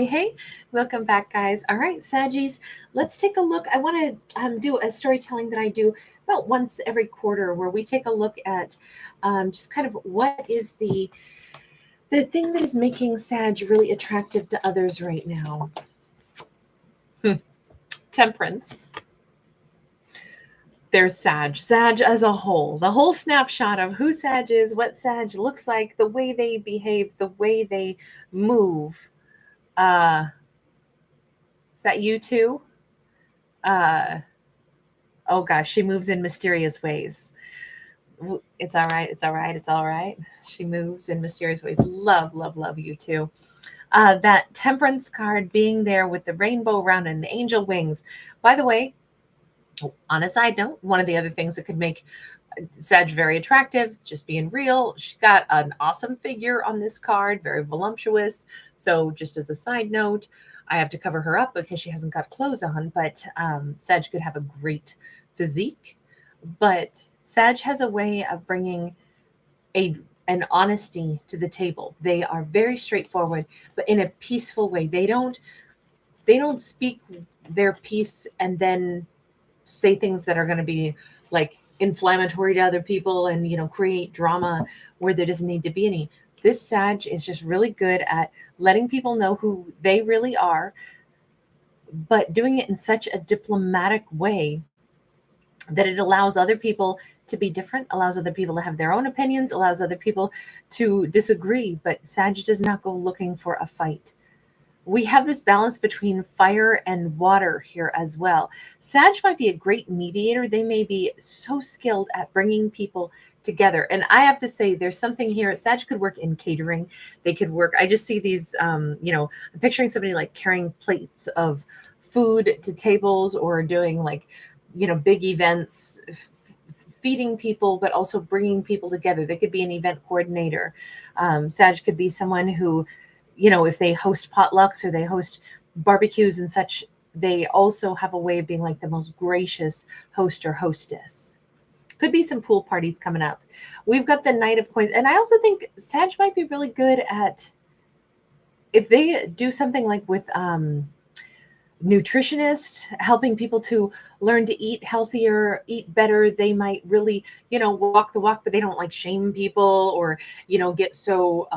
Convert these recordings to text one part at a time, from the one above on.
Hey, welcome back, guys. All right, Saggies, let's take a look. I want to do a storytelling that I do about once every quarter where we take a look at just kind of what is the thing that is making Sag really attractive to others right now. Temperance. There's Sag as a whole, the whole snapshot of who Sag is, what Sag looks like, the way they behave, the way they move. Is that you too? Uh, oh gosh, she moves in mysterious ways. It's all right. It's all right. It's all right. She moves in mysterious ways. Love, love, love you too. That temperance card being there with the rainbow around and the angel wings. By the way, on a side note, one of the other things that could make Sag very attractive, just being real, she's got an awesome figure on this card, very voluptuous. So just as a side note, I have to cover her up because she hasn't got clothes on, but Sag could have a great physique. But Sag has a way of bringing an honesty to the table. They are very straightforward, but in a peaceful way. They don't speak their piece and then say things that are going to be like inflammatory to other people and create drama where there doesn't need to be any. This Sag is just really good at letting people know who they really are, but doing it in such a diplomatic way that it allows other people to be different, allows other people to have their own opinions, allows other people to disagree. But Sag does not go looking for a fight. We have this balance between fire and water here as well. Sag might be a great mediator. They may be so skilled at bringing people together. And I have to say, there's something here. Sag could work in catering. They could work. I just see these, I'm picturing somebody like carrying plates of food to tables or doing like, big events, feeding people, but also bringing people together. They could be an event coordinator. Sag could be someone who, if they host potlucks or they host barbecues and such, they also have a way of being like the most gracious host or hostess. Could be some pool parties coming up. We've got the Knight of Coins. And I also think Sag might be really good at, if they do something like with nutritionist, helping people to learn to eat healthier, eat better, they might really, walk the walk, but they don't like shame people or, get so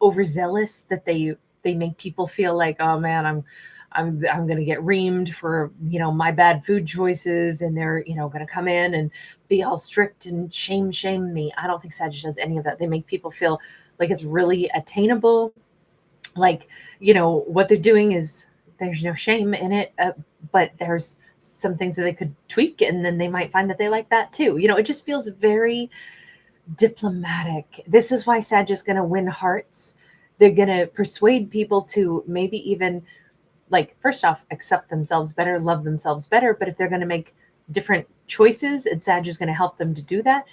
overzealous that they make people feel like, oh man, I'm going to get reamed for my bad food choices, and they're going to come in and be all strict and shame me. I don't think Sag does any of that. They make people feel like it's really attainable, like what they're doing is, there's no shame in it, but there's some things that they could tweak, and then they might find that they like that too. It just feels very diplomatic. This is why Sag is going to win hearts. They're going to persuade people to maybe even, like, first off, accept themselves better, love themselves better. But if they're going to make different choices, and Sag is going to help them to do that,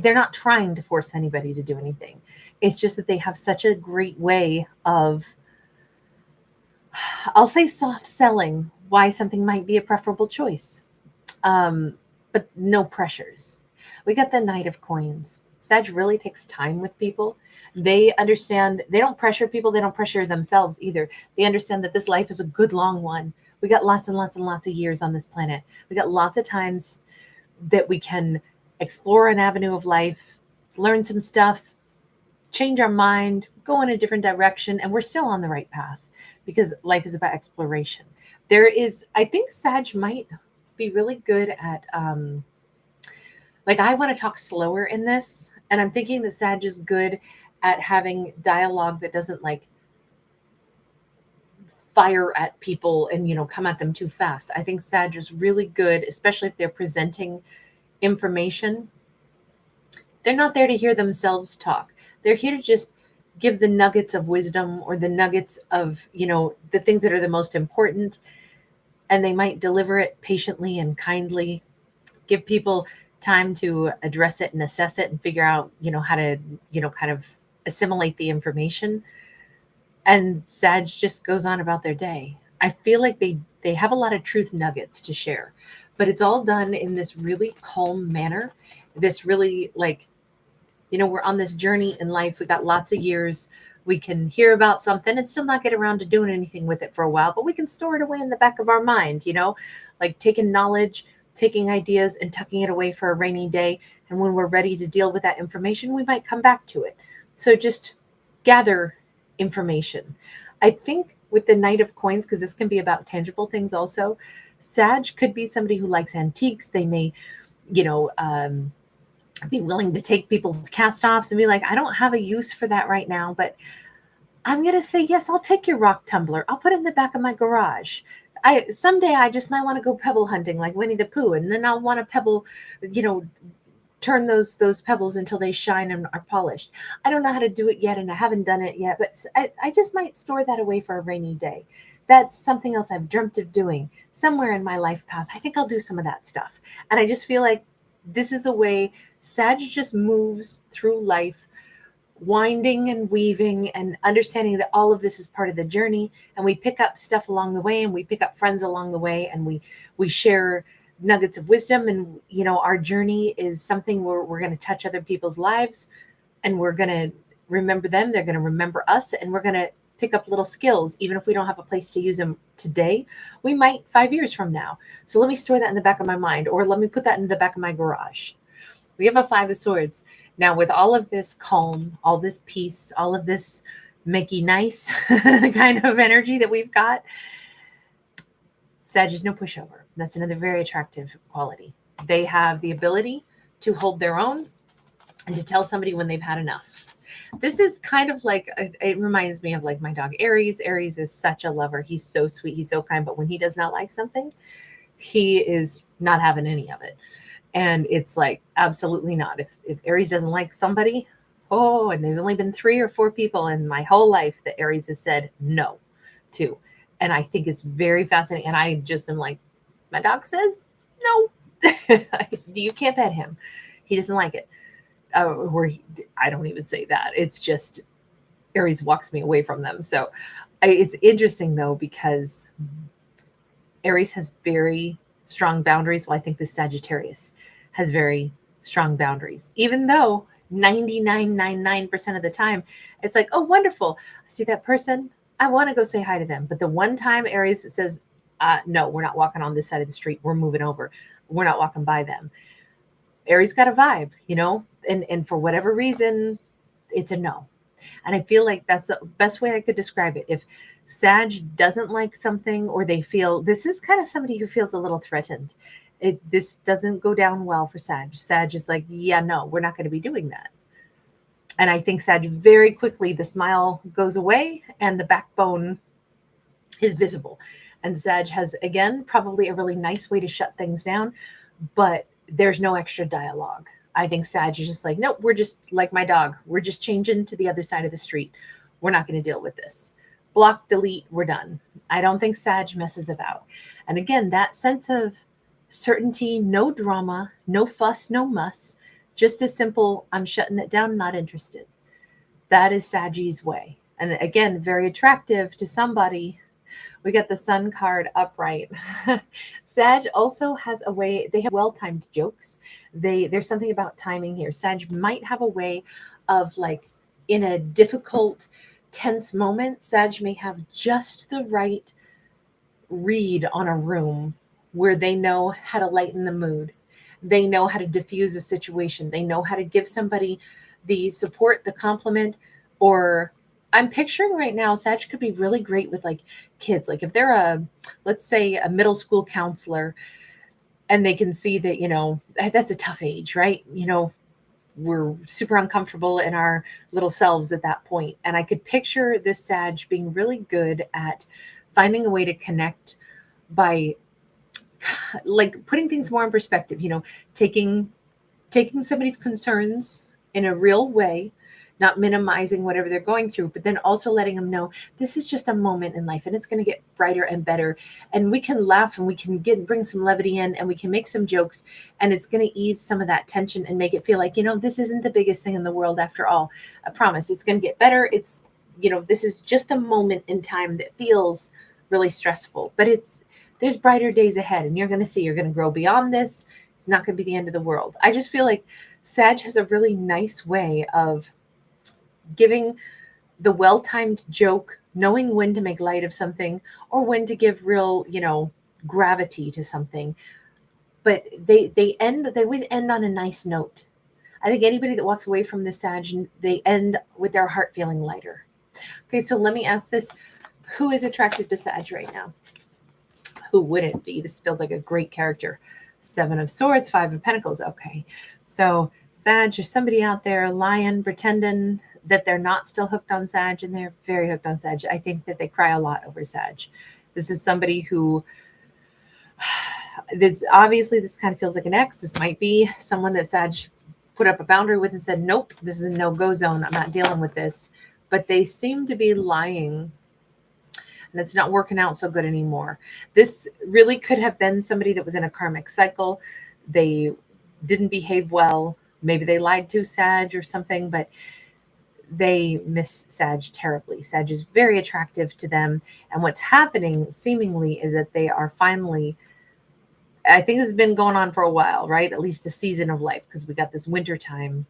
they're not trying to force anybody to do anything. It's just that they have such a great way of, I'll say, soft selling why something might be a preferable choice. But no pressures. We got the Knight of Coins. Sag really takes time with people. They understand, they don't pressure people, they don't pressure themselves either. They understand that this life is a good long one. We got lots and lots and lots of years on this planet. We got lots of times that we can explore an avenue of life, learn some stuff, change our mind, go in a different direction, and we're still on the right path because life is about exploration. I think Sag might be really good at, like, I want to talk slower in this, and I'm thinking that Sag is good at having dialogue that doesn't like fire at people and come at them too fast. I think Sag is really good, especially if they're presenting information. They're not there to hear themselves talk. They're here to just give the nuggets of wisdom or the nuggets of, the things that are the most important. And they might deliver it patiently and kindly, give people time to address it and assess it and figure out, how to, kind of assimilate the information. And Sag just goes on about their day. I feel like they have a lot of truth nuggets to share, but it's all done in this really calm manner. This really, like, we're on this journey in life. We got lots of years. We can hear about something and still not get around to doing anything with it for a while, but we can store it away in the back of our mind, like taking knowledge, taking ideas and tucking it away for a rainy day. And when we're ready to deal with that information, we might come back to it. So just gather information. I think with the Knight of Coins, because this can be about tangible things also, Sag could be somebody who likes antiques. They may, be willing to take people's cast offs and be like, I don't have a use for that right now, but I'm going to say, yes, I'll take your rock tumbler. I'll put it in the back of my garage. Someday I just might want to go pebble hunting like Winnie the Pooh. And then I'll want to pebble, turn those pebbles until they shine and are polished. I don't know how to do it yet, and I haven't done it yet, but I just might store that away for a rainy day. That's something else I've dreamt of doing somewhere in my life path. I think I'll do some of that stuff. And I just feel like this is the way Sag just moves through life, winding and weaving and understanding that all of this is part of the journey. And we pick up stuff along the way, and we pick up friends along the way, and we share nuggets of wisdom. And our journey is something where we're going to touch other people's lives, and we're going to remember them, they're going to remember us, and we're going to pick up little skills. Even if we don't have a place to use them today, we might 5 years from now. So let me store that in the back of my mind, or let me put that in the back of my garage. We have a Five of Swords. Now, with all of this calm, all this peace, all of this makey nice kind of energy that we've got, Sag is no pushover. That's another very attractive quality. They have the ability to hold their own and to tell somebody when they've had enough. This is kind of like, it reminds me of like my dog Aries. Aries is such a lover. He's so sweet. He's so kind. But when he does not like something, he is not having any of it. And it's like, absolutely not. If Aries doesn't like somebody, and there's only been 3 or 4 people in my whole life that Aries has said no to. And I think it's very fascinating. And I just am like, my dog says no. You can't pet him. He doesn't like it. I don't even say that. It's just Aries walks me away from them. So it's interesting though, because Aries has very strong boundaries. Well, I think the Sagittarius has very strong boundaries, even though 99.99% of the time it's like, oh, wonderful. I see that person. I want to go say hi to them. But the one time Aries says, no, we're not walking on this side of the street. We're moving over. We're not walking by them. Aries got a vibe, and for whatever reason, it's a no. And I feel like that's the best way I could describe it. If Sag doesn't like something, or they feel, this is kind of somebody who feels a little threatened. This doesn't go down well for Sag. Sag is like, yeah, no, we're not going to be doing that. And I think Sag very quickly, the smile goes away and the backbone is visible. And Sag has, again, probably a really nice way to shut things down, but there's no extra dialogue. I think Sag is just like, nope, we're just like my dog. We're just changing to the other side of the street. We're not going to deal with this. Block, delete, we're done. I don't think Sag messes about. And again, that sense of certainty, no drama, no fuss, no muss, just a simple, I'm shutting it down, not interested. That is Saggy's way. And again, very attractive to somebody. We got the Sun card upright. Sag also has a way, they have well-timed jokes. There's something about timing here. Sag might have a way of, like, in a difficult, tense moment, Sag may have just the right read on a room where they know how to lighten the mood. They know how to diffuse a situation. They know how to give somebody the support, the compliment, or I'm picturing right now, Sag could be really great with like kids. Like if they're let's say a middle school counselor, and they can see that, that's a tough age, right? We're super uncomfortable in our little selves at that point. And I could picture this Sag being really good at finding a way to connect by like putting things more in perspective, taking somebody's concerns in a real way, not minimizing whatever they're going through, but then also letting them know this is just a moment in life and it's going to get brighter and better. And we can laugh and we can bring some levity in and we can make some jokes, and it's going to ease some of that tension and make it feel like, this isn't the biggest thing in the world after all. I promise it's going to get better. It's, this is just a moment in time that feels really stressful, but there's brighter days ahead, and you're going to grow beyond this. It's not going to be the end of the world. I just feel like Sag has a really nice way of giving the well-timed joke, knowing when to make light of something or when to give real, gravity to something. But they always end on a nice note. I think anybody that walks away from this Sag, they end with their heart feeling lighter. Okay, so let me ask this. Who is attracted to Sag right now? Who wouldn't be? This feels like a great character. 7 of Swords, 5 of Pentacles. Okay, so Sag, there's somebody out there lying, pretending that they're not still hooked on Sag, and they're very hooked on Sag. I think that they cry a lot over Sag. This is somebody who, this kind of feels like an ex. This might be someone that Sag put up a boundary with and said, nope, this is a no-go zone. I'm not dealing with this. But they seem to be lying, and it's not working out so good anymore. This really could have been somebody that was in a karmic cycle. They didn't behave well. Maybe they lied to Sag or something, but they miss Sag terribly. Sag is very attractive to them. And what's happening seemingly is that they are finally, I think this has been going on for a while, right? At least a season of life, because we got this winter time.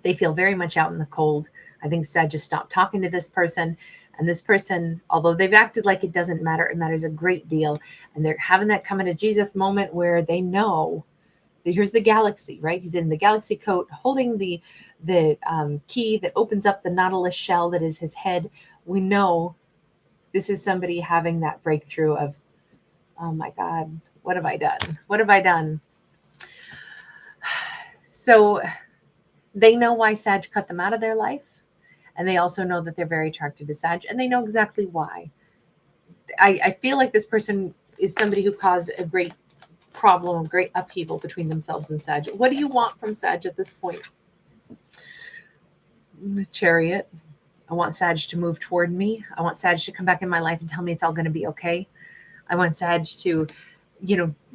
They feel very much out in the cold. I think Sag just stopped talking to this person. And this person, although they've acted like it doesn't matter, it matters a great deal. And they're having that come into Jesus moment where they know that here's the galaxy, right? He's in the galaxy coat holding the key that opens up the nautilus shell that is his head. We know this is somebody having that breakthrough of, oh my God, what have I done? What have I done? So they know why Sag cut them out of their life. And they also know that they're very attracted to Sag, and they know exactly why. I feel like this person is somebody who caused a great problem, a great upheaval between themselves and Sag. What do you want from Sag at this point? Chariot. I want Sag to move toward me. I want Sag to come back in my life and tell me it's all going to be okay. I want Sag to,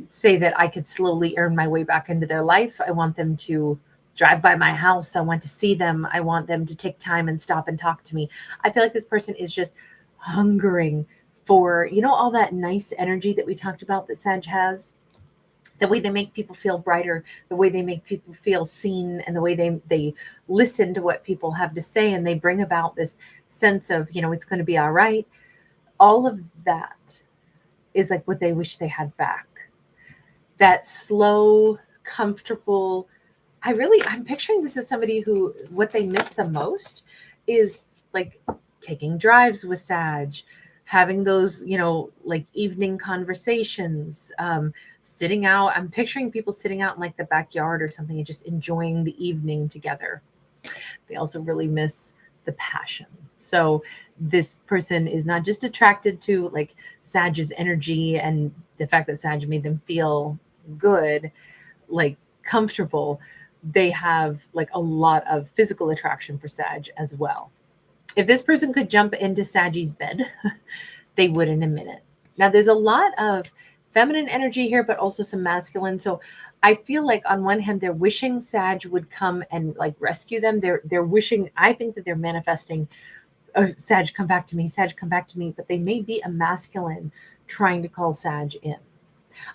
say that I could slowly earn my way back into their life. I want them to drive by my house. I want to see them. I want them to take time and stop and talk to me. I feel like this person is just hungering for, all that nice energy that we talked about that Sag has. The way they make people feel brighter, the way they make people feel seen, and the way they listen to what people have to say, and they bring about this sense of, it's going to be all right. All of that is like what they wish they had back. That slow, comfortable, I'm picturing this as somebody who, what they miss the most is like taking drives with Sag, having those, like evening conversations, sitting out. I'm picturing people sitting out in like the backyard or something and just enjoying the evening together. They also really miss the passion. So this person is not just attracted to like Sag's energy and the fact that Sag made them feel good, like comfortable. They have like a lot of physical attraction for Sag as well. If this person could jump into Sag's bed, they would in a minute. Now there's a lot of feminine energy here, but also some masculine. So I feel like on one hand, they're wishing Sag would come and like rescue them. They're wishing, I think that they're manifesting, oh, Sag, come back to me, Sag, come back to me. But they may be a masculine trying to call Sag in.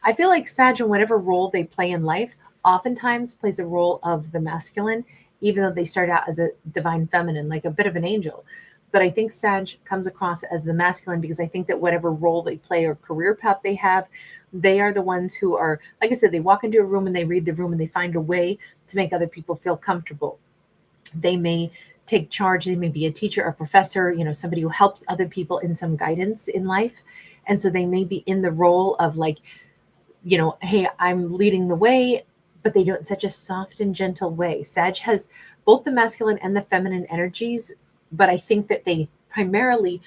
I feel like Sag, in whatever role they play in life, oftentimes plays a role of the masculine, even though they start out as a divine feminine, like a bit of an angel. But I think Sag comes across as the masculine because I think that whatever role they play or career path they have, they are the ones who are, like I said, they walk into a room and they read the room and they find a way to make other people feel comfortable. They may take charge. They may be a teacher or professor, somebody who helps other people in some guidance in life. And so they may be in the role of like, hey, I'm leading the way, but they do it in such a soft and gentle way. Sag has both the masculine and the feminine energies, but I think that they primarily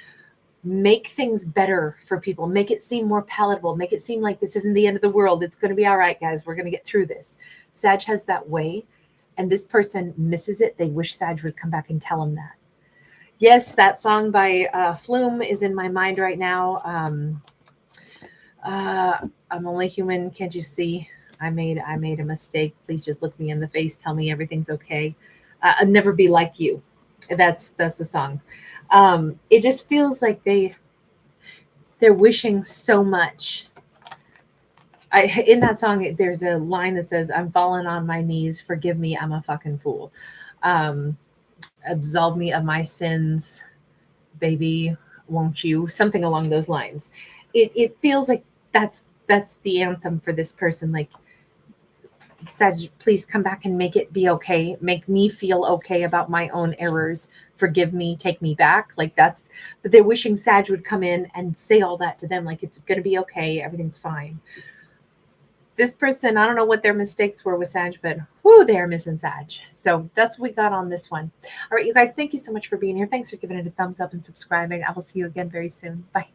make things better for people, make it seem more palatable, make it seem like this isn't the end of the world. It's going to be all right, guys. We're going to get through this. Sag has that way, and this person misses it. They wish Sag would come back and tell them that. Yes, that song by Flume is in my mind right now. I'm only human. Can't you see? I made a mistake. Please just look me in the face. Tell me everything's okay. I'll never be like you. That's the song. It just feels like they're wishing so much. In that song, there's a line that says, "I'm falling on my knees. Forgive me. I'm a fucking fool." absolve me of my sins, baby, won't you? Something along those lines. It feels like that's the anthem for this person. Like, Sag, please come back and make it be okay. Make me feel okay about my own errors. Forgive me, take me back. Like that's, but they're wishing Sag would come in and say all that to them. Like it's going to be okay. Everything's fine. This person, I don't know what their mistakes were with Sag, but whoo, they are missing Sag. So that's what we got on this one. All right, you guys, thank you so much for being here. Thanks for giving it a thumbs up and subscribing. I will see you again very soon. Bye.